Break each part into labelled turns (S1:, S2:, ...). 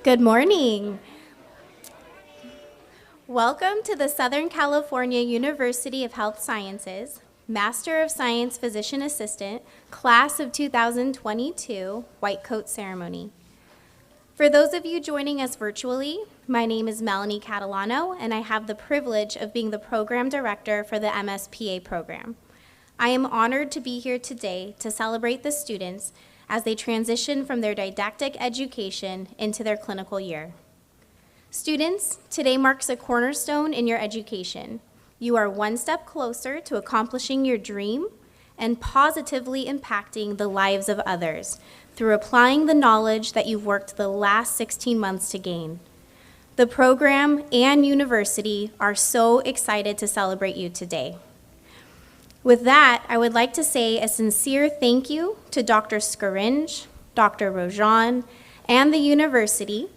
S1: Good morning. Welcome to the Southern California University of Health Sciences Master of Science Physician Assistant Class of 2022 White Coat Ceremony. For those of you joining us virtually, my name is Melanie Catalano, and I have the privilege of being the Program Director for the MSPA program. I am honored to be here today to celebrate the students as they transition from their didactic education into their clinical year. Students, today marks a cornerstone in your education. You are one step closer to accomplishing your dream and positively impacting the lives of others through applying the knowledge that you've worked the last 16 months to gain. The program and university are so excited to celebrate you today. With that, I would like to say a sincere thank you to Dr. Scaringe, Dr. Rojan, and the university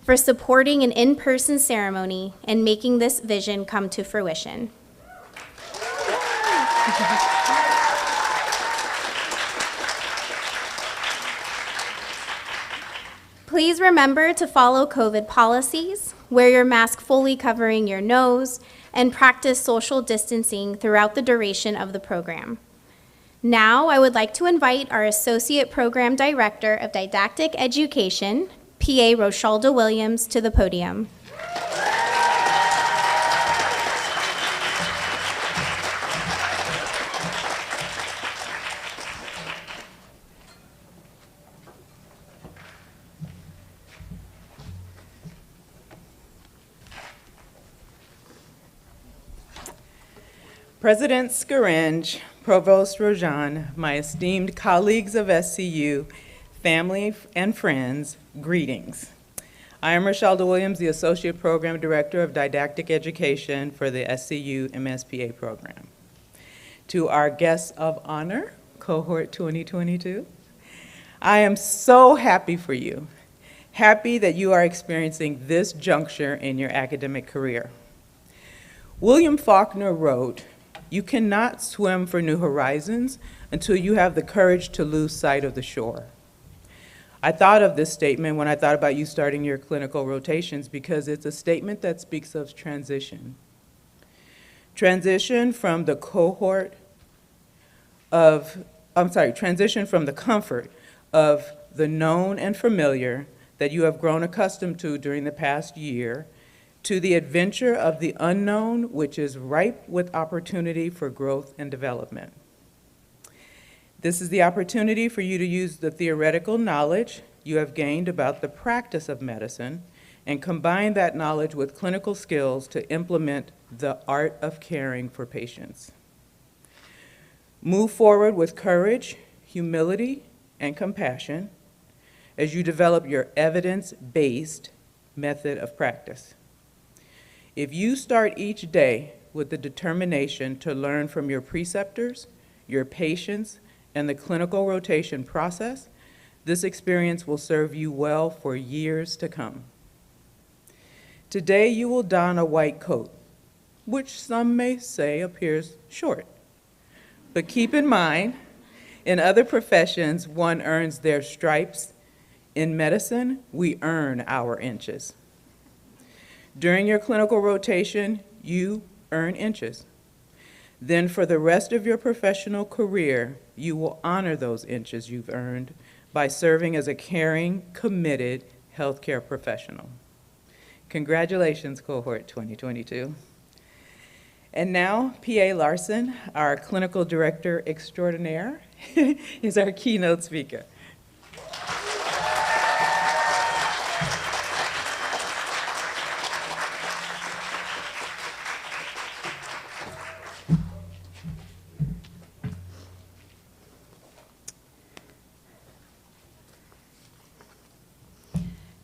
S1: for supporting an in-person ceremony and making this vision come to fruition. Please remember to follow COVID policies, wear your mask fully covering your nose, and practice social distancing throughout the duration of the program. Now, I would like to invite our Associate Program Director of Didactic Education, PA Rochalda Williams, to the podium.
S2: President Scaringe, Provost Rojan, my esteemed colleagues of SCU, family and friends, greetings. I am Rochalda Williams, the Associate Program Director of Didactic Education for the SCU MSPA program. To our guests of honor, Cohort 2022, I am so happy for you. Happy that you are experiencing this juncture in your academic career. William Faulkner wrote, "You cannot swim for new horizons until you have the courage to lose sight of the shore." I thought of this statement when I thought about you starting your clinical rotations because it's a statement that speaks of transition. Transition from the comfort of the known and familiar that you have grown accustomed to during the past year to the adventure of the unknown, which is ripe with opportunity for growth and development. This is the opportunity for you to use the theoretical knowledge you have gained about the practice of medicine and combine that knowledge with clinical skills to implement the art of caring for patients. Move forward with courage, humility, and compassion as you develop your evidence-based method of practice. If you start each day with the determination to learn from your preceptors, your patients, and the clinical rotation process, this experience will serve you well for years to come. Today you will don a white coat, which some may say appears short. But keep in mind, in other professions, one earns their stripes. In medicine, we earn our inches. During your clinical rotation, you earn inches. Then for the rest of your professional career, you will honor those inches you've earned by serving as a caring, committed healthcare professional. Congratulations, Cohort 2022. And now, PA Larson, our Clinical Director Extraordinaire, is our keynote speaker.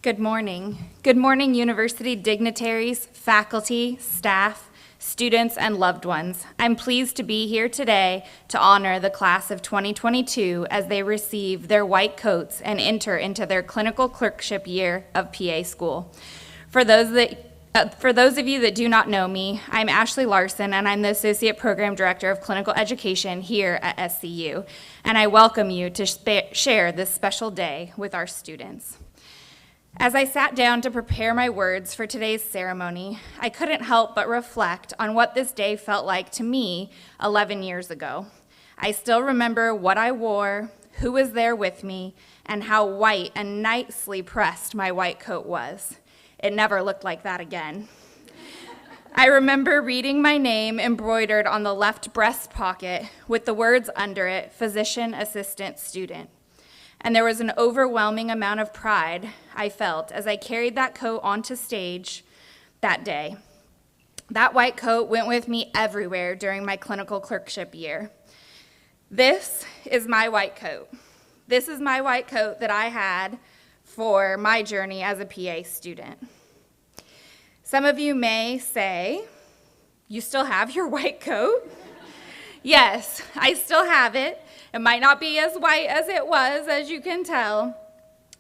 S3: Good morning. Good morning, university dignitaries, faculty, staff, students, and loved ones. I'm pleased to be here today to honor the class of 2022 as they receive their white coats and enter into their clinical clerkship year of PA school. For those of you that do not know me, I'm Ashley Larson, and I'm the Associate Program Director of Clinical Education here at SCU, and I welcome you to share this special day with our students. As I sat down to prepare my words for today's ceremony, I couldn't help but reflect on what this day felt like to me 11 years ago. I still remember what I wore, who was there with me, and how white and nicely pressed my white coat was. It never looked like that again. I remember reading my name embroidered on the left breast pocket with the words under it, physician assistant student. And there was an overwhelming amount of pride I felt as I carried that coat onto stage that day. That white coat went with me everywhere during my clinical clerkship year. This is my white coat. This is my white coat that I had for my journey as a PA student. Some of you may say, you still have your white coat? Yes, I still have it. It might not be as white as it was, as you can tell,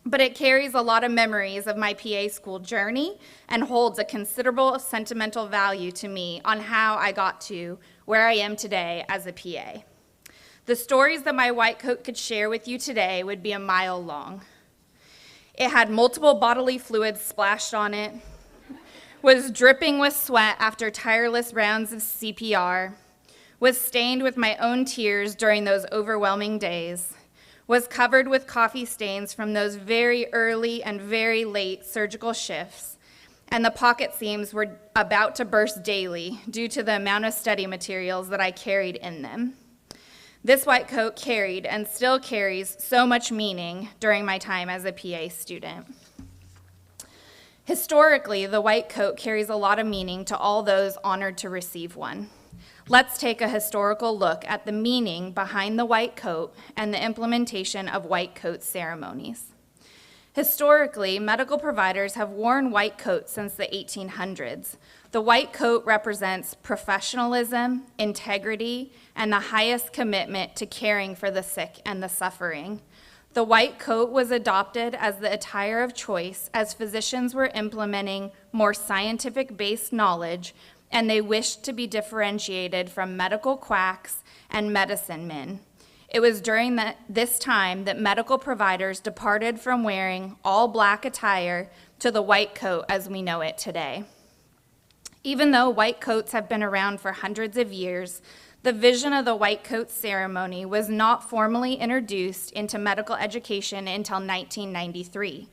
S3: but it carries a lot of memories of my PA school journey and holds a considerable sentimental value to me on how I got to where I am today as a PA. The stories that my white coat could share with you today would be a mile long. It had multiple bodily fluids splashed on it, was dripping with sweat after tireless rounds of CPR, was stained with my own tears during those overwhelming days, was covered with coffee stains from those very early and very late surgical shifts, and the pocket seams were about to burst daily due to the amount of study materials that I carried in them. This white coat carried and still carries so much meaning during my time as a PA student. Historically, the white coat carries a lot of meaning to all those honored to receive one. Let's take a historical look at the meaning behind the white coat and the implementation of white coat ceremonies. Historically, medical providers have worn white coats since the 1800s. The white coat represents professionalism, integrity, and the highest commitment to caring for the sick and the suffering. The white coat was adopted as the attire of choice as physicians were implementing more scientific-based knowledge, and they wished to be differentiated from medical quacks and medicine men. It was during this time that medical providers departed from wearing all black attire to the white coat as we know it today. Even though white coats have been around for hundreds of years, the vision of the white coat ceremony was not formally introduced into medical education until 1993.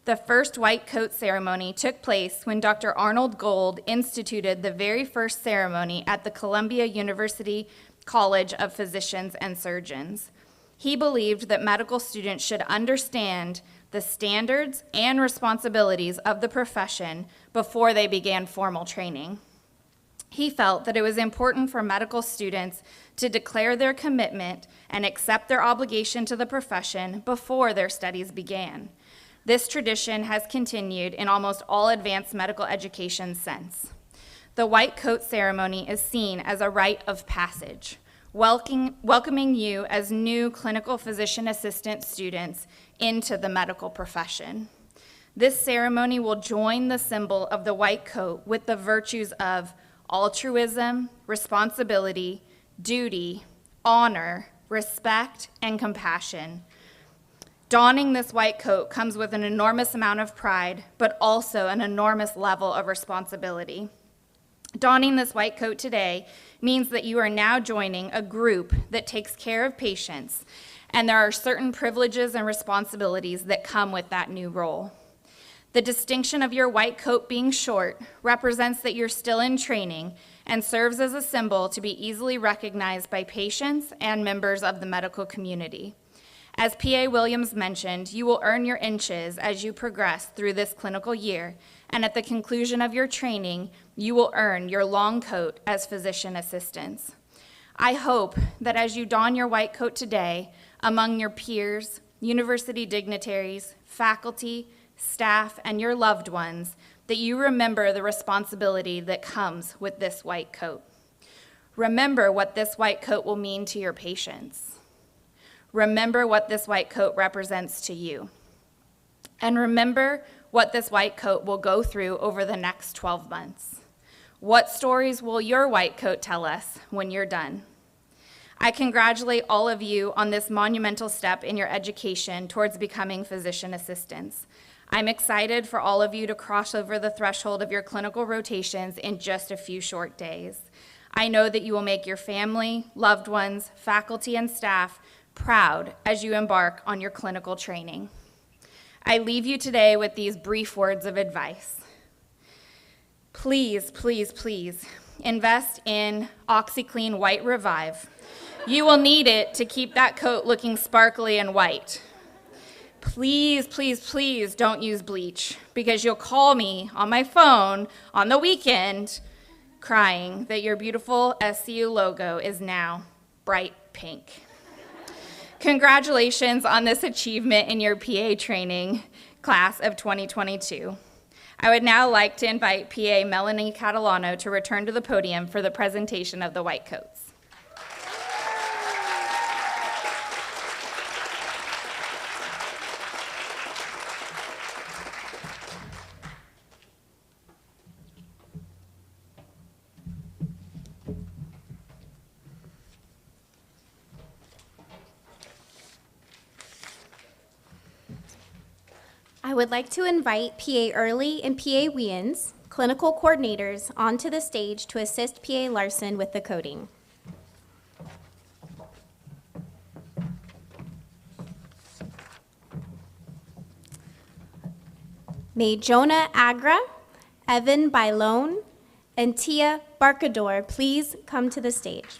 S3: The first white coat ceremony took place when Dr. Arnold Gold instituted the very first ceremony at the Columbia University College of Physicians and Surgeons. He believed that medical students should understand the standards and responsibilities of the profession before they began formal training. He felt that it was important for medical students to declare their commitment and accept their obligation to the profession before their studies began. This tradition has continued in almost all advanced medical education since. The white coat ceremony is seen as a rite of passage, welcoming you as new clinical physician assistant students into the medical profession. This ceremony will join the symbol of the white coat with the virtues of altruism, responsibility, duty, honor, respect, and compassion. Donning this white coat comes with an enormous amount of pride, but also an enormous level of responsibility. Donning this white coat today means that you are now joining a group that takes care of patients, and there are certain privileges and responsibilities that come with that new role. The distinction of your white coat being short represents that you're still in training and serves as a symbol to be easily recognized by patients and members of the medical community. As P.A. Williams mentioned, you will earn your inches as you progress through this clinical year, and at the conclusion of your training, you will earn your long coat as physician assistants. I hope that as you don your white coat today, among your peers, university dignitaries, faculty, staff, and your loved ones, that you remember the responsibility that comes with this white coat. Remember what this white coat will mean to your patients. Remember what this white coat represents to you. And remember what this white coat will go through over the next 12 months. What stories will your white coat tell us when you're done? I congratulate all of you on this monumental step in your education towards becoming physician assistants. I'm excited for all of you to cross over the threshold of your clinical rotations in just a few short days. I know that you will make your family, loved ones, faculty, and staff proud as you embark on your clinical training. I leave you today with these brief words of advice. Please, please, please invest in OxyClean White Revive. You will need it to keep that coat looking sparkly and white. Please, please, please don't use bleach, because you'll call me on my phone on the weekend crying that your beautiful SCU logo is now bright pink. Congratulations on this achievement in your PA training class of 2022. I would now like to invite PA Melanie Catalano to return to the podium for the presentation of the white coats.
S1: I would like to invite PA Early and PA Weans, clinical coordinators, onto the stage to assist PA Larson with the coding. May Jonah Agra, Evan Bailone, and Tia Barcador please come to the stage.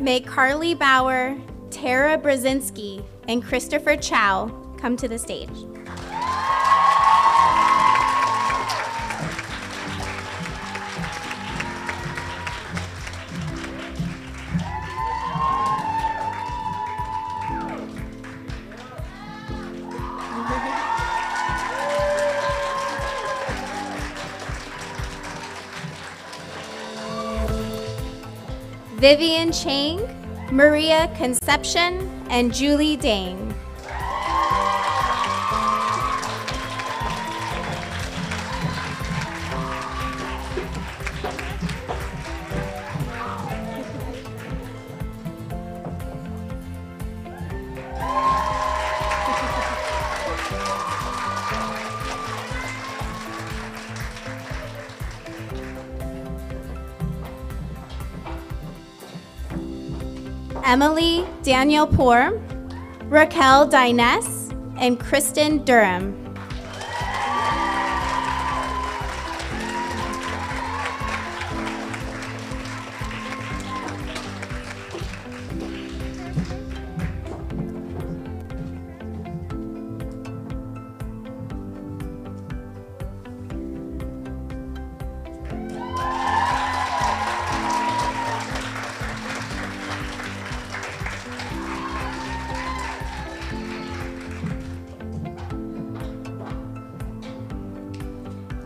S1: May Carly Bauer, Tara Brzezinski, and Christopher Chow come to the stage. Vivian Chang, Maria Conception, and Julie Dang. Emily Daniel Poor, Raquel Dines, and Kristen Durham.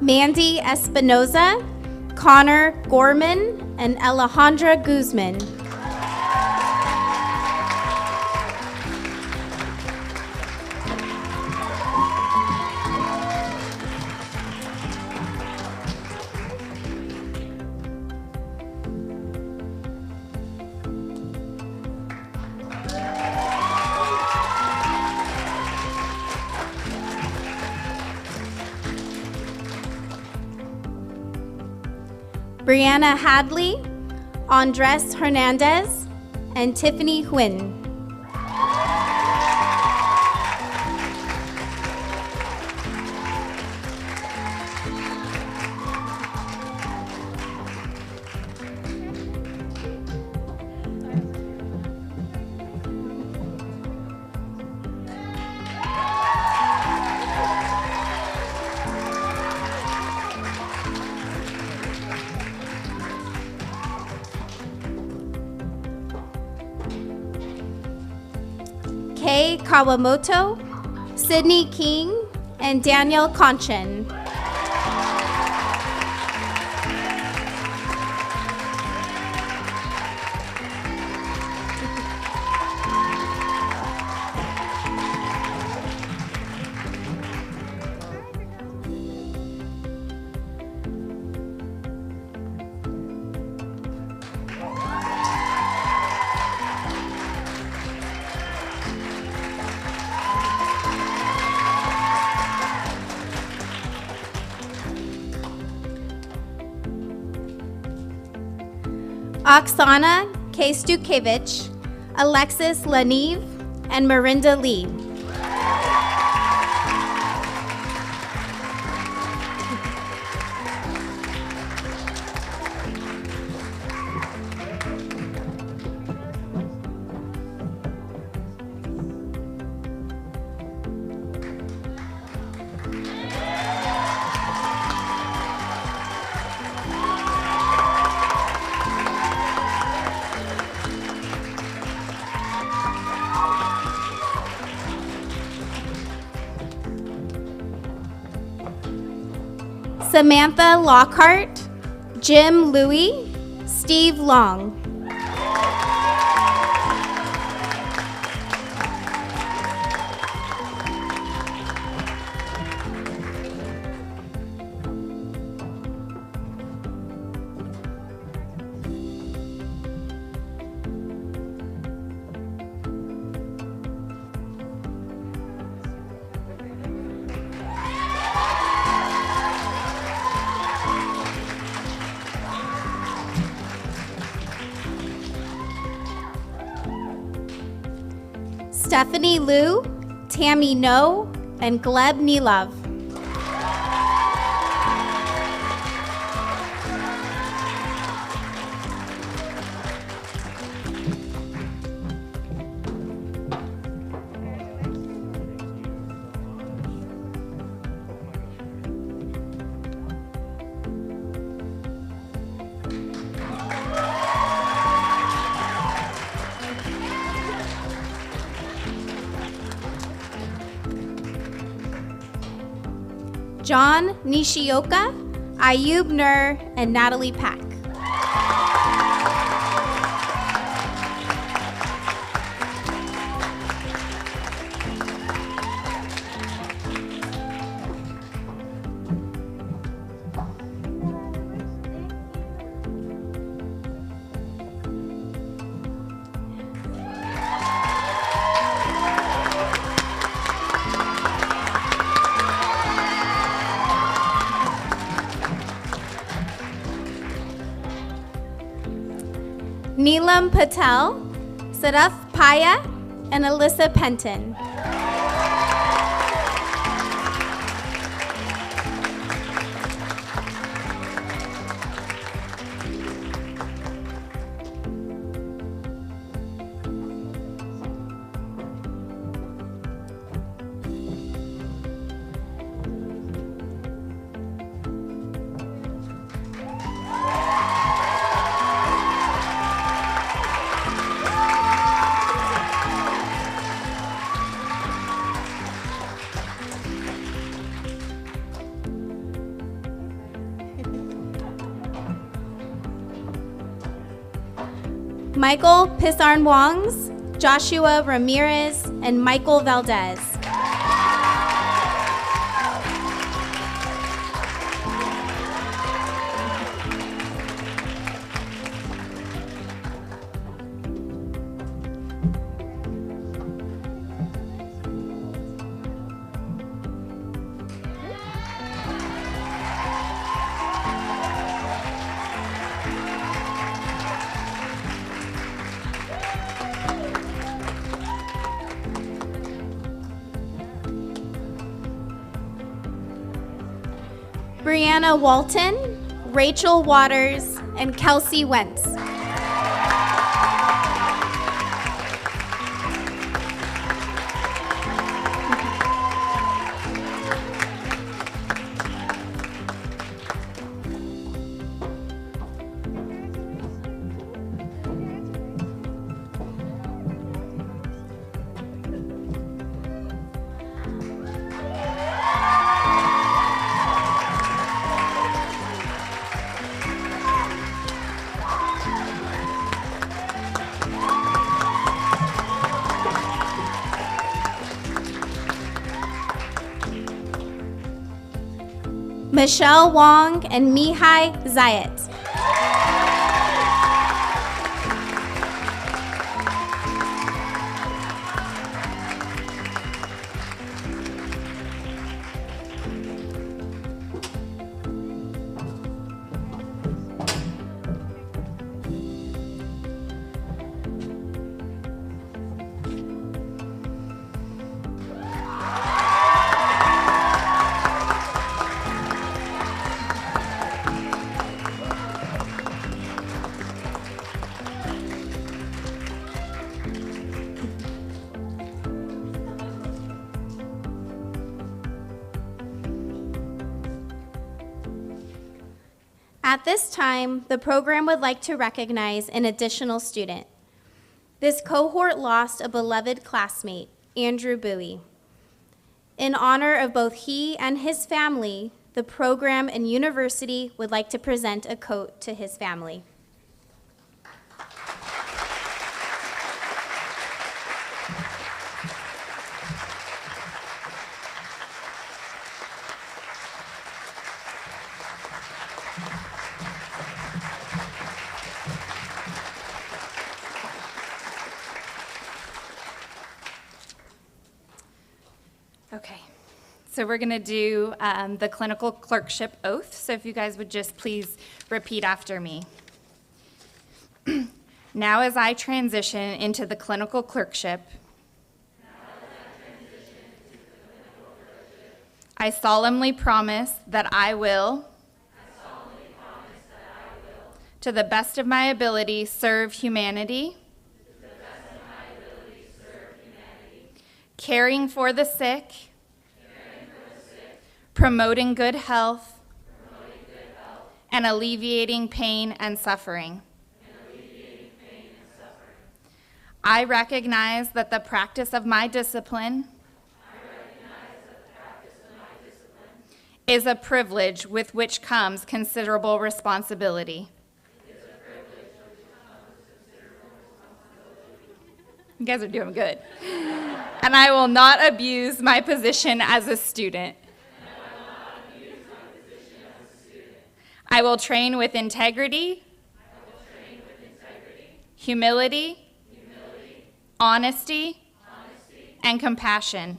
S1: Mandy Espinoza, Connor Gorman, and Alejandra Guzman. Brianna Hadley, Andres Hernandez, and Tiffany Huynh. Kei Kawamoto, Sydney King, and Daniel Conchin. Oksana Kastukevich, Alexis Lanive, and Marinda Lee. Samantha Lockhart, Jim Louie, Steve Long. Stephanie Liu, Tammy No, and Gleb Nilov. John Nishioka, Ayub Nur, and Natalie Pack. Neelam Patel, Sadaf Paya, and Alyssa Penton. Michael Pisarn-Wongs, Joshua Ramirez, and Michael Valdez. Brianna Walton, Rachel Waters, and Kelsey Wentz. Michelle Wong and Mihai Zayat. At this time, the program would like to recognize an additional student. This cohort lost a beloved classmate, Andrew Bowie. In honor of both he and his family, the program and university would like to present a coat to his family.
S3: Okay, so we're going to do the clinical clerkship oath. So if you guys would just please repeat after me. Now as I transition into the clinical clerkship, I solemnly promise that I will, to the best of my ability, serve humanity, caring for the sick, promoting good health, and alleviating pain and suffering. I recognize that the practice of my discipline is a privilege with which comes considerable responsibility. You guys are doing good. And I will not abuse my position as a student. I will train with integrity, humility, honesty, and compassion.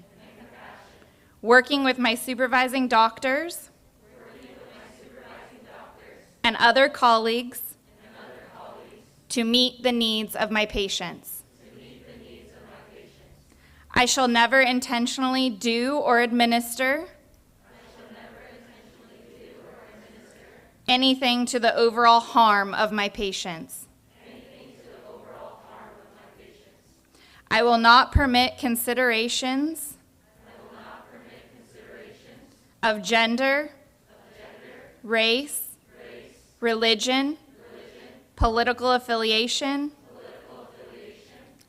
S3: Working with my supervising doctors and other colleagues to meet the needs of my patients. I shall never intentionally do or administer anything to the overall harm of my patients. I will not permit considerations of gender, race, religion, political affiliation,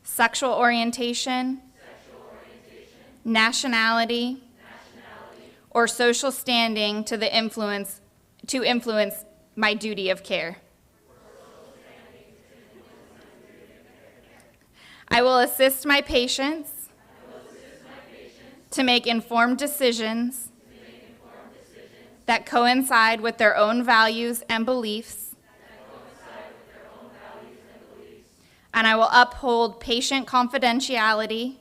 S3: sexual orientation, nationality, or social standing to influence my duty of care. I will assist my patients to make informed decisions that coincide with their own values and beliefs, and I will uphold patient confidentiality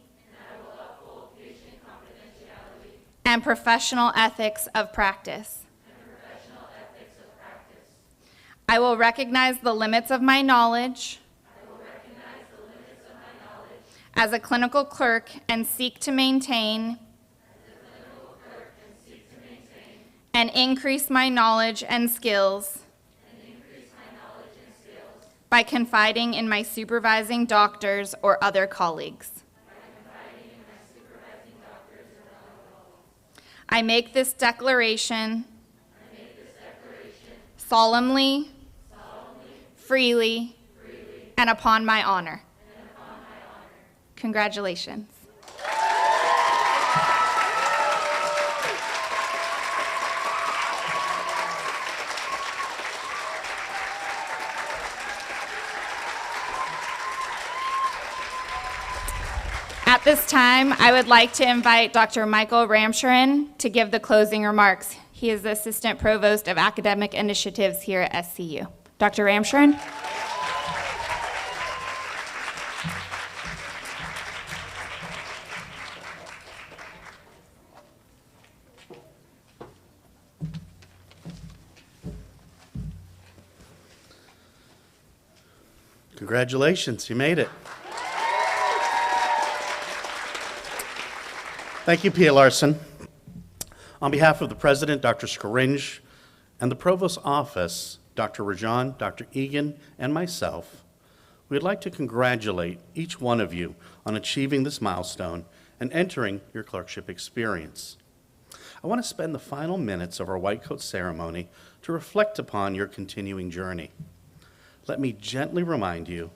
S3: and professional ethics of practice. I will recognize the limits of my knowledge as a clinical clerk and seek to maintain and increase my knowledge and skills by confiding in my supervising doctors or other colleagues. I make this declaration solemnly, freely, and upon my honor. Congratulations. At this time, I would like to invite Dr. Michael Ramsharan to give the closing remarks. He is the Assistant Provost of Academic Initiatives here at SCU. Dr. Ramshorn.
S4: Congratulations, you made it. Thank you, P.A. Larson. On behalf of the President, Dr. Scaringe, and the Provost's office, Dr. Rajan, Dr. Egan, and myself, we would like to congratulate each one of you on achieving this milestone and entering your clerkship experience. I want to spend the final minutes of our white coat ceremony to reflect upon your continuing journey. Let me gently remind you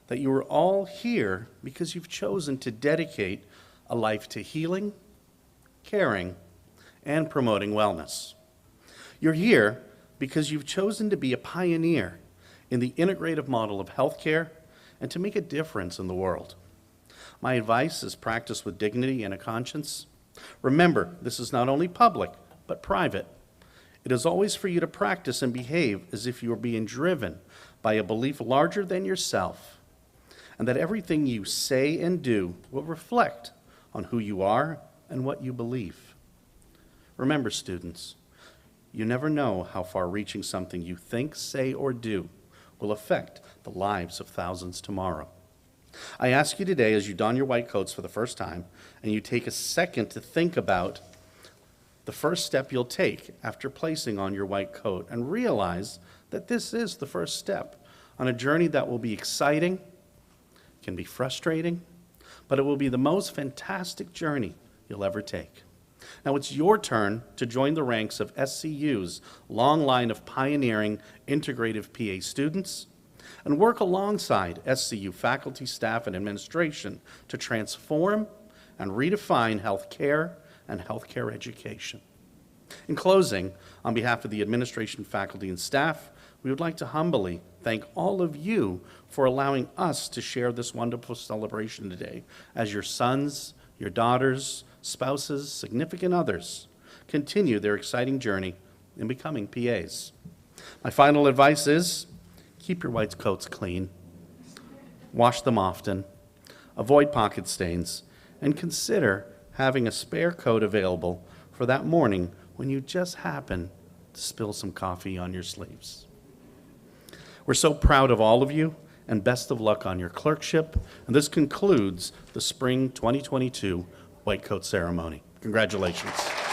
S4: that you are all here because you've chosen to dedicate a life to healing, caring, and promoting wellness. You're here because you've chosen to be a pioneer in the integrative model of healthcare and to make a difference in the world. My advice is practice with dignity and a conscience. Remember, this is not only public, but private. It is always for you to practice and behave as if you are being driven by a belief larger than yourself, and that everything you say and do will reflect on who you are and what you believe. Remember, students, you never know how far-reaching something you think, say, or do will affect the lives of thousands tomorrow. I ask you today, as you don your white coats for the first time, and you take a second to think about the first step you'll take after placing on your white coat, and realize that this is the first step on a journey that will be exciting, can be frustrating, but it will be the most fantastic journey you'll ever take. Now it's your turn to join the ranks of SCU's long line of pioneering integrative PA students and work alongside SCU faculty, staff, and administration to transform and redefine healthcare and healthcare education. In closing, on behalf of the administration, faculty, and staff, we would like to humbly thank all of you for allowing us to share this wonderful celebration today as your sons, your daughters, spouses, significant others continue their exciting journey in becoming PAs. My final advice is keep your white coats clean, wash them often, avoid pocket stains, and consider having a spare coat available for that morning when you just happen to spill some coffee on your sleeves. We're so proud of all of you, and best of luck on your clerkship. And this concludes the Spring 2022 White Coat Ceremony. Congratulations.